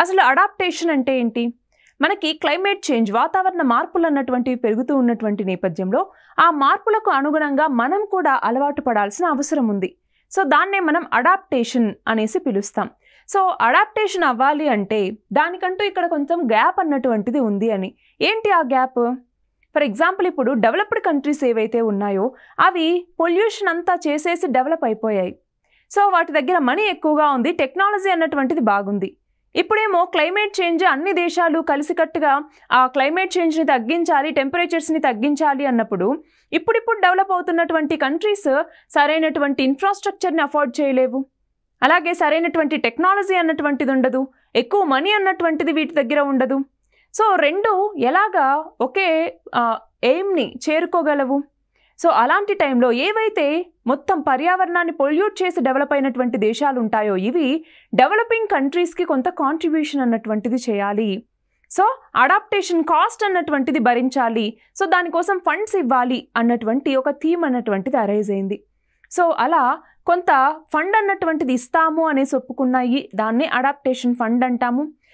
అసలు అడాప్టేషన్ అంటే ఏంటి? మనకి క్లైమేట్ చేంజ్ వాతావరణ మార్పులు అన్నటువంటివి పెరుగుతూ ఉన్నటువంటి నేపథ్యంలో ఆ మార్పులకు అనుగుణంగా మనం కూడా అలవాటు పడాల్సిన అవసరం ఉంది. సో దాన్నే మనం అడాప్టేషన్ అనేసి పిలుస్తాం. సో అడాప్టేషన్ అవ్వాలి అంటే దానికంటూ ఇక్కడ కొంచెం గ్యాప్ అన్నటువంటిది ఉంది అని. ఏంటి ఆ గ్యాప్? ఫర్ ఎగ్జాంపుల్ ఇప్పుడు డెవలప్డ్ కంట్రీస్ ఏవైతే ఉన్నాయో అవి పొల్యూషన్ అంతా చేసేసి డెవలప్ అయిపోయాయి. సో వాటి దగ్గర మనీ ఎక్కువగా ఉంది, టెక్నాలజీ అన్నటువంటిది బాగుంది. ఇప్పుడేమో క్లైమేట్ చేంజ్ అన్ని దేశాలు కలిసికట్టుగా ఆ క్లైమేట్ చేంజ్ని తగ్గించాలి, టెంపరేచర్స్ని తగ్గించాలి అన్నప్పుడు ఇప్పుడిప్పుడు డెవలప్ అవుతున్నటువంటి కంట్రీస్ సరైనటువంటి ఇన్ఫ్రాస్ట్రక్చర్ని అఫోర్డ్ చేయలేవు. అలాగే సరైనటువంటి టెక్నాలజీ అన్నటువంటిది ఉండదు, ఎక్కువ మనీ అన్నటువంటిది వీటి దగ్గర ఉండదు. సో రెండు ఎలాగా ఒకే ఎయిమ్ని చేరుకోగలవు? సో అలాంటి టైంలో ఏవైతే మొత్తం పర్యావరణాన్ని పొల్యూట్ చేసి డెవలప్ అయినటువంటి దేశాలు ఉంటాయో ఇవి డెవలపింగ్ కంట్రీస్కి కొంత కాంట్రిబ్యూషన్ అన్నటువంటిది చేయాలి. సో అడాప్టేషన్ కాస్ట్ అన్నటువంటిది భరించాలి. సో దానికోసం ఫండ్స్ ఇవ్వాలి అన్నటువంటి ఒక థీమ్ అన్నటువంటిది అరైజ్ అయింది. సో అలా కొంత ఫండ్ అన్నటువంటిది ఇస్తాము అనేసి ఒప్పుకున్నాయి, దాన్ని అడాప్టేషన్ ఫండ్ అంటాము.